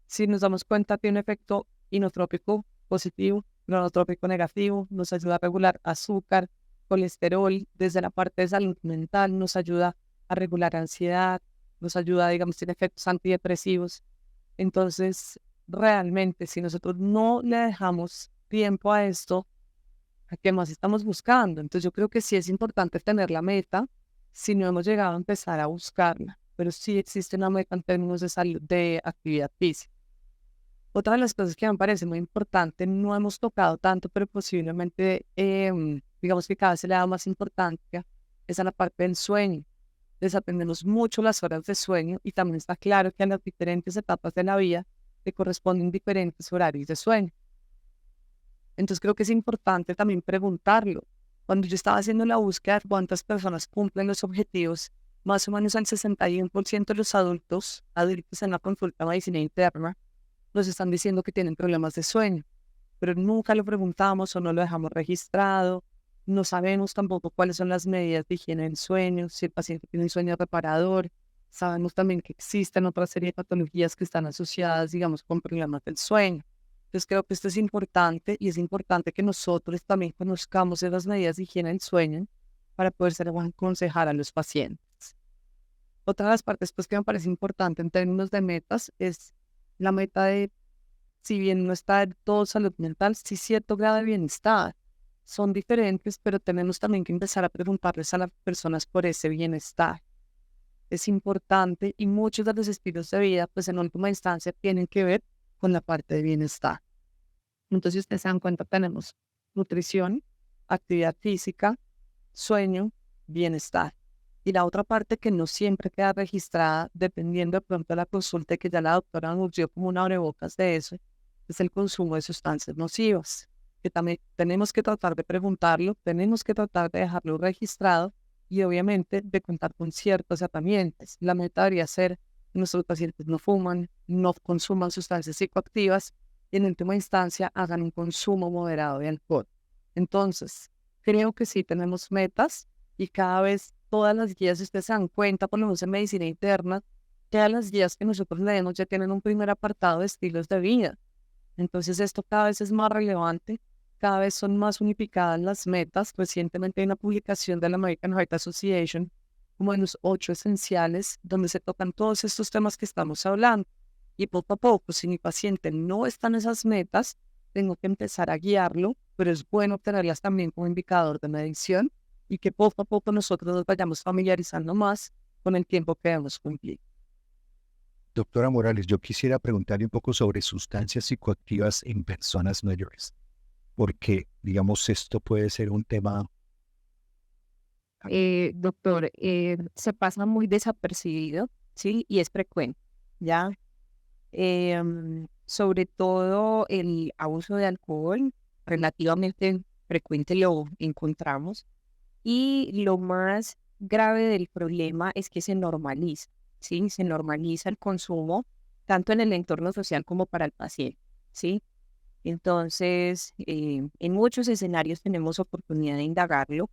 Si nos damos cuenta, tiene un efecto inotrópico positivo, cronotrópico negativo, nos ayuda a regular azúcar, colesterol, desde la parte de salud mental, nos ayuda a regular ansiedad, nos ayuda, digamos, tiene efectos antidepresivos. Entonces, realmente, si nosotros no le dejamos tiempo a esto, ¿a qué más estamos buscando? Entonces, yo creo que sí es importante tener la meta, si no hemos llegado a empezar a buscarla, pero sí existe una meta en términos de salud, de actividad física. Otra de las cosas que me parece muy importante, no hemos tocado tanto, pero posiblemente, digamos que cada vez se le da más importancia, es a la parte del sueño. Desaprendemos mucho las horas de sueño y también está claro que a las diferentes etapas de la vida le corresponden diferentes horarios de sueño. Entonces creo que es importante también preguntarlo. Cuando yo estaba haciendo la búsqueda de cuántas personas cumplen los objetivos, más o menos el 61% de los adultos en la consulta de medicina interna, nos están diciendo que tienen problemas de sueño, pero nunca lo preguntamos o no lo dejamos registrado. No sabemos tampoco cuáles son las medidas de higiene del sueño, si el paciente tiene un sueño reparador. Sabemos también que existen otra serie de patologías que están asociadas, digamos, con problemas del sueño. Entonces creo que esto es importante y es importante que nosotros también conozcamos esas medidas de higiene del sueño para poder aconsejar a los pacientes. Otra de las partes pues, que me parece importante en términos de metas es la meta de, si bien no está del todo salud mental, sí cierto grado de bienestar. Son diferentes, pero tenemos también que empezar a preguntarles a las personas por ese bienestar. Es importante y muchos de los estilos de vida, pues en última instancia, tienen que ver con la parte de bienestar. Entonces, si ustedes se dan cuenta, tenemos nutrición, actividad física, sueño, bienestar. Y la otra parte que no siempre queda registrada, dependiendo de pronto de la consulta que ya la doctora nos dio como un abrebocas de eso, es el consumo de sustancias nocivas, que también tenemos que tratar de preguntarlo, tenemos que tratar de dejarlo registrado y obviamente de contar con ciertas herramientas. La meta debería ser que nuestros pacientes no fuman, no consuman sustancias psicoactivas y en última instancia hagan un consumo moderado de alcohol. Entonces, creo que sí tenemos metas y cada vez todas las guías, si ustedes se dan cuenta, por lo menos en medicina interna, todas las guías que nosotros leemos ya tienen un primer apartado de estilos de vida. Entonces esto cada vez es más relevante, cada vez son más unificadas las metas. Recientemente hay una publicación de la American Heart Association como en los 8 esenciales, donde se tocan todos estos temas que estamos hablando. Y poco a poco, si mi paciente no está en esas metas, tengo que empezar a guiarlo, pero es bueno tenerlas también como indicador de medición y que poco a poco nosotros nos vayamos familiarizando más con el tiempo que debemos cumplir. Doctora Morales, yo quisiera preguntarle un poco sobre sustancias psicoactivas en personas mayores, porque, digamos, esto puede ser un tema. Doctor, se pasa muy desapercibido, ¿sí? Y es frecuente, ¿ya? Sobre todo el abuso de alcohol, relativamente frecuente lo encontramos. Y lo más grave del problema es que se normaliza, ¿sí? Se normaliza el consumo, tanto en el entorno social como para el paciente, ¿sí? Entonces, en muchos escenarios tenemos oportunidad de indagarlo,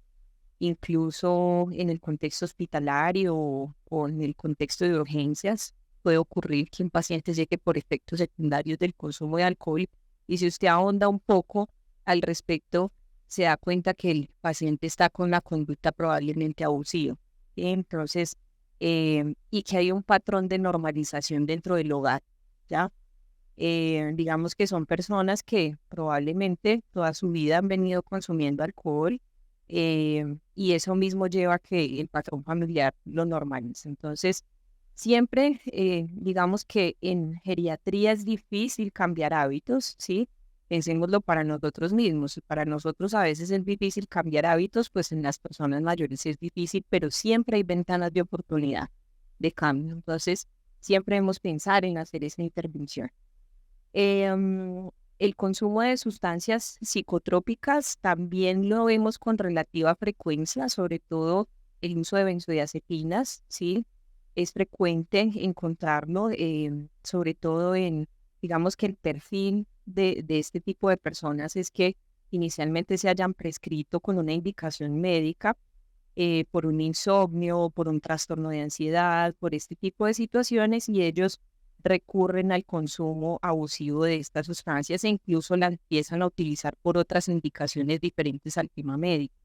incluso en el contexto hospitalario o en el contexto de urgencias. Puede ocurrir que un paciente llegue por efectos secundarios del consumo de alcohol y si usted ahonda un poco al respecto, se da cuenta que el paciente está con una conducta probablemente abusiva. Entonces, y que hay un patrón de normalización dentro del hogar, ¿ya? Digamos que son personas que probablemente toda su vida han venido consumiendo alcohol y eso mismo lleva a que el patrón familiar lo normalice. Entonces, siempre, digamos que en geriatría es difícil cambiar hábitos, ¿sí? Pensémoslo para nosotros mismos. Para nosotros a veces es difícil cambiar hábitos, pues en las personas mayores es difícil, pero siempre hay ventanas de oportunidad de cambio. Entonces, siempre debemos pensar en hacer esa intervención. El consumo de sustancias psicotrópicas también lo vemos con relativa frecuencia, sobre todo el uso de benzodiazepinas, ¿sí? Es frecuente encontrarlo, sobre todo en, digamos que el perfil de este tipo de personas es que inicialmente se hayan prescrito con una indicación médica por un insomnio, por un trastorno de ansiedad, por este tipo de situaciones y ellos recurren al consumo abusivo de estas sustancias e incluso las empiezan a utilizar por otras indicaciones diferentes al tema médico.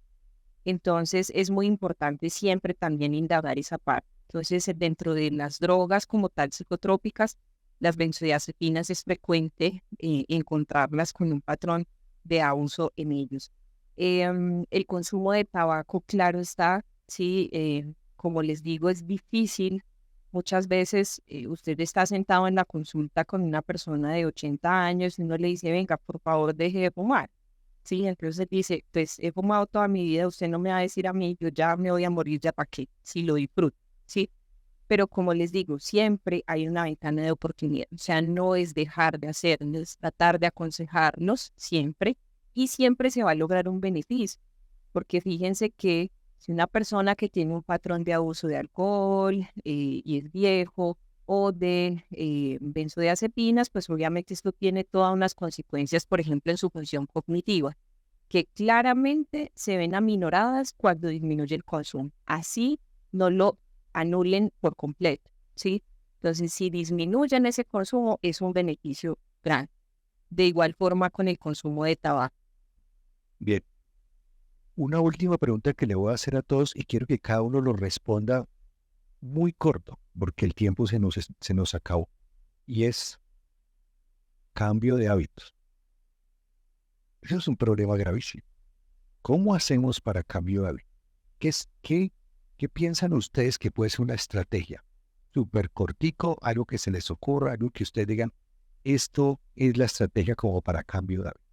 Entonces es muy importante siempre también indagar esa parte. Entonces dentro de las drogas como tal psicotrópicas, las benzodiazepinas es frecuente encontrarlas con un patrón de abuso en ellos. El consumo de tabaco, claro está, sí, como les digo, es difícil. Muchas veces usted está sentado en la consulta con una persona de 80 años y uno le dice, venga, por favor, deje de fumar. Sí, entonces dice, pues he fumado toda mi vida, usted no me va a decir a mí, yo ya me voy a morir, ya para qué, si lo disfruto, ¿sí? Pero como les digo, siempre hay una ventana de oportunidad, o sea, no es dejar de hacerlo, es tratar de aconsejarlos siempre y siempre se va a lograr un beneficio, porque fíjense que si una persona que tiene un patrón de abuso de alcohol y es viejo o de benzodiazepinas, pues obviamente esto tiene todas unas consecuencias, por ejemplo, en su función cognitiva, que claramente se ven aminoradas cuando disminuye el consumo. Así no lo anulen por completo, ¿sí? Entonces, si disminuyen ese consumo, es un beneficio grande. De igual forma con el consumo de tabaco. Bien, una última pregunta que le voy a hacer a todos y quiero que cada uno lo responda muy corto, porque el tiempo se nos acabó. Y es cambio de hábitos. Eso es un problema gravísimo. ¿Cómo hacemos para cambio de hábitos? ¿Qué piensan ustedes que puede ser una estrategia? Súper cortico, algo que se les ocurra, algo que ustedes digan, esto es la estrategia como para cambio de hábitos.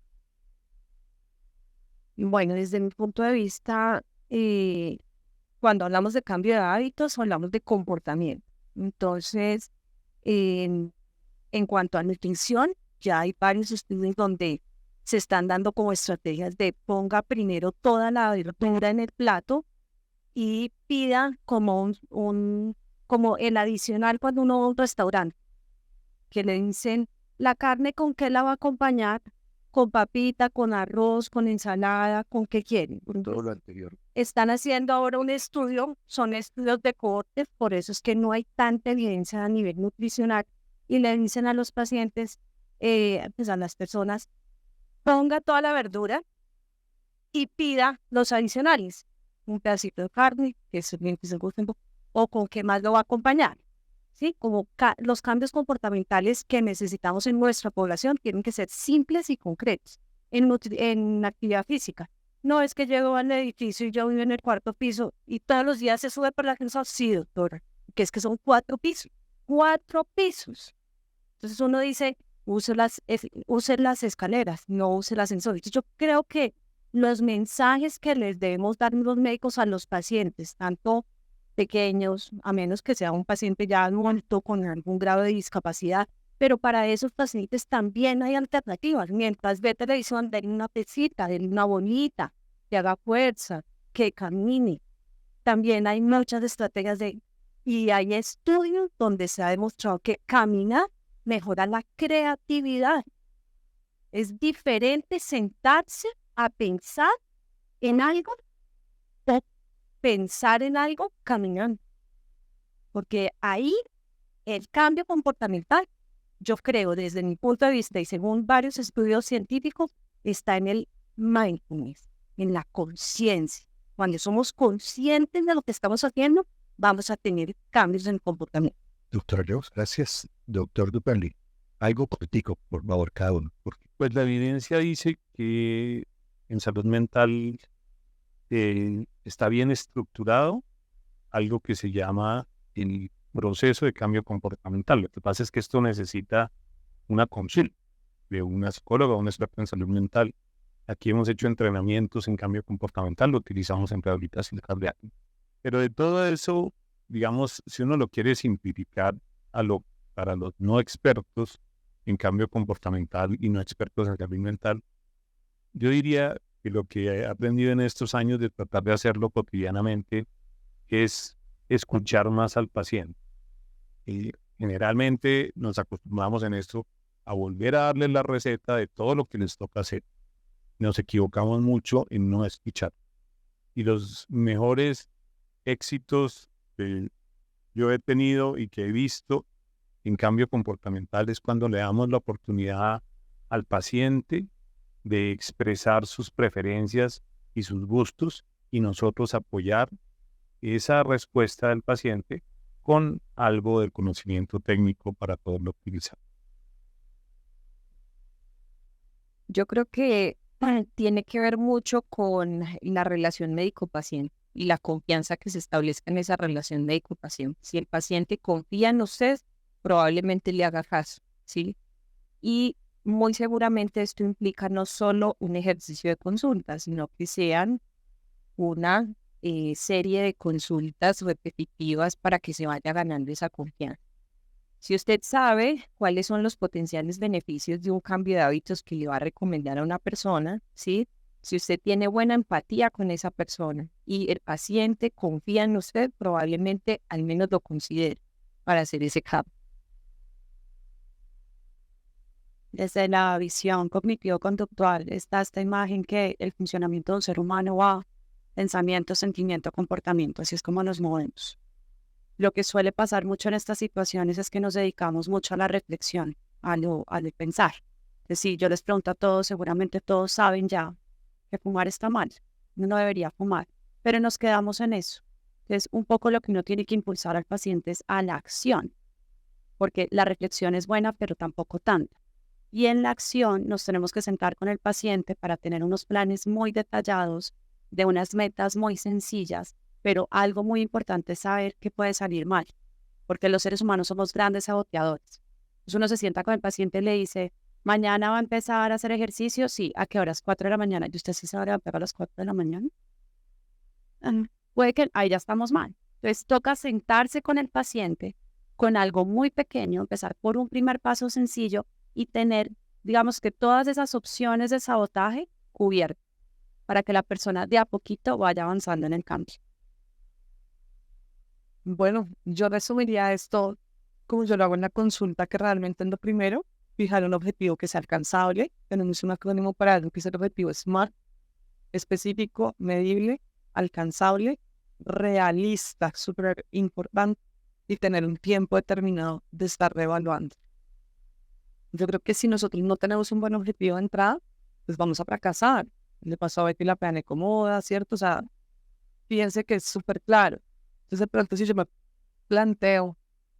Bueno, desde mi punto de vista, cuando hablamos de cambio de hábitos, hablamos de comportamiento. Entonces, en cuanto a nutrición, ya hay varios estudios donde se están dando como estrategias de ponga primero toda la verdura en el plato y pida como como el adicional cuando uno va a un restaurante, que le dicen la carne con qué la va a acompañar, con papita, con arroz, con ensalada, con qué quieren. Todo lo anterior. Están haciendo ahora un estudio, son estudios de cohortes, por eso es que no hay tanta evidencia a nivel nutricional y le dicen a los pacientes, pues a las personas, ponga toda la verdura y pida los adicionales, un pedacito de carne, que es bien que se guste un poco, o con qué más lo va a acompañar. ¿Sí? Como los cambios comportamentales que necesitamos en nuestra población tienen que ser simples y concretos en actividad física. No es que llego al edificio y yo vivo en el cuarto piso y todos los días se sube por la ascensor. Sí, doctora, que es que son 4 pisos. 4 pisos. Entonces uno dice, use las escaleras, no use el ascensor. Entonces yo creo que los mensajes que les debemos dar los médicos a los pacientes, tanto pequeños, a menos que sea un paciente ya adulto con algún grado de discapacidad, pero para esos pacientes también hay alternativas. Mientras ve televisión, denle una pesita, denle una bolita, que haga fuerza, que camine. También hay muchas estrategias y hay estudios donde se ha demostrado que caminar mejora la creatividad. Es diferente sentarse a pensar en algo o pensar en algo caminando. Porque ahí el cambio comportamental, yo creo desde mi punto de vista y según varios estudios científicos, está en el mindfulness, en la conciencia. Cuando somos conscientes de lo que estamos haciendo, vamos a tener cambios en el comportamiento. Doctor Jones, gracias. Doctor Duperly, algo cortico, por favor, cada uno. Pues la evidencia dice que en salud mental está bien estructurado algo que se llama el proceso de cambio comportamental. Lo que pasa es que esto necesita una consulta de una psicóloga o un experto en salud mental. Aquí hemos hecho entrenamientos en cambio comportamental, lo utilizamos en rehabilitación cardiaca. Pero de todo eso, digamos, si uno lo quiere simplificar para los no expertos en cambio comportamental y no expertos en salud mental, yo diría que lo que he aprendido en estos años de tratar de hacerlo cotidianamente es escuchar más al paciente. Y generalmente nos acostumbramos en esto a volver a darles la receta de todo lo que les toca hacer. Nos equivocamos mucho en no escuchar. Y los mejores éxitos que yo he tenido y que he visto en cambio comportamental es cuando le damos la oportunidad al paciente de expresar sus preferencias y sus gustos y nosotros apoyar esa respuesta del paciente con algo del conocimiento técnico para poderlo utilizar. Yo creo que tiene que ver mucho con la relación médico-paciente y la confianza que se establezca en esa relación médico-paciente. Si el paciente confía en usted, probablemente le haga caso, ¿sí? Y muy seguramente esto implica no solo un ejercicio de consulta, sino que sean una serie de consultas repetitivas para que se vaya ganando esa confianza. Si usted sabe cuáles son los potenciales beneficios de un cambio de hábitos que le va a recomendar a una persona, ¿sí? Si usted tiene buena empatía con esa persona y el paciente confía en usted, probablemente al menos lo considere para hacer ese cambio. Desde la visión cognitivo-conductual está esta imagen que el funcionamiento de un ser humano va pensamiento, sentimiento, comportamiento, así es como nos movemos. Lo que suele pasar mucho en estas situaciones es que nos dedicamos mucho a la reflexión, a lo pensar. Es decir, yo les pregunto a todos, seguramente todos saben ya que fumar está mal, uno no debería fumar, pero nos quedamos en eso. Entonces, un poco lo que uno tiene que impulsar al paciente es a la acción, porque la reflexión es buena, pero tampoco tanta. Y en la acción nos tenemos que sentar con el paciente para tener unos planes muy detallados, de unas metas muy sencillas, pero algo muy importante es saber que puede salir mal, porque los seres humanos somos grandes saboteadores. Entonces uno se sienta con el paciente y le dice, mañana va a empezar a hacer ejercicio, sí, ¿a qué horas? 4 de la mañana. ¿Y usted sí se va a levantar a las 4 de la mañana? Puede que ahí ya estamos mal. Entonces toca sentarse con el paciente con algo muy pequeño, empezar por un primer paso sencillo y tener, digamos que todas esas opciones de sabotaje cubiertas para que la persona de a poquito vaya avanzando en el cambio. Bueno, yo resumiría esto como yo lo hago en la consulta, que realmente es lo primero, fijar un objetivo que sea alcanzable. Tenemos un acrónimo para algo que es el objetivo SMART: específico, medible, alcanzable, realista, súper importante, y tener un tiempo determinado de estar reevaluando. Yo creo que si nosotros no tenemos un buen objetivo de entrada, pues vamos a fracasar. Le pasó a Betty la Pea Cómoda, ¿cierto? O sea, fíjense que es súper claro. Entonces, de pronto, si yo me planteo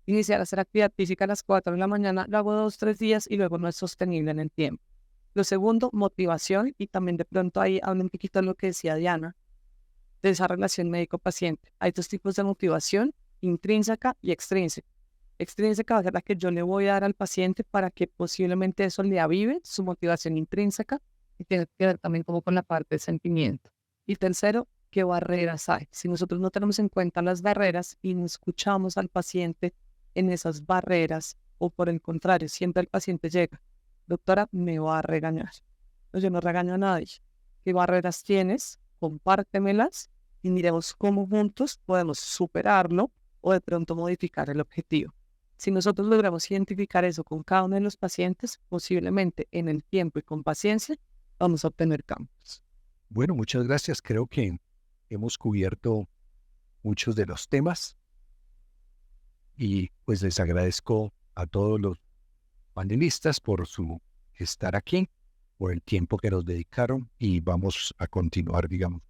iniciar a hacer actividad física a las 4 de la mañana, lo hago 2-3 días y luego no es sostenible en el tiempo. Lo segundo, motivación, y también de pronto ahí hablo un poquito de lo que decía Diana, de esa relación médico-paciente. Hay dos tipos de motivación, intrínseca y extrínseca. Extrínseca va a ser la que yo le voy a dar al paciente para que posiblemente eso le avive su motivación intrínseca, y tiene que ver también como con la parte de sentimiento. Y tercero, ¿qué barreras hay? Si nosotros no tenemos en cuenta las barreras y no escuchamos al paciente en esas barreras, o por el contrario, siempre el paciente llega, doctora, me va a regañar. Pues yo no regaño a nadie. ¿Qué barreras tienes? Compártemelas y miremos cómo juntos podemos superarlo o de pronto modificar el objetivo. Si nosotros logramos identificar eso con cada uno de los pacientes, posiblemente en el tiempo y con paciencia, vamos a obtener cambios. Bueno, muchas gracias. Creo que hemos cubierto muchos de los temas y pues les agradezco a todos los panelistas por su estar aquí, por el tiempo que nos dedicaron y vamos a continuar, digamos,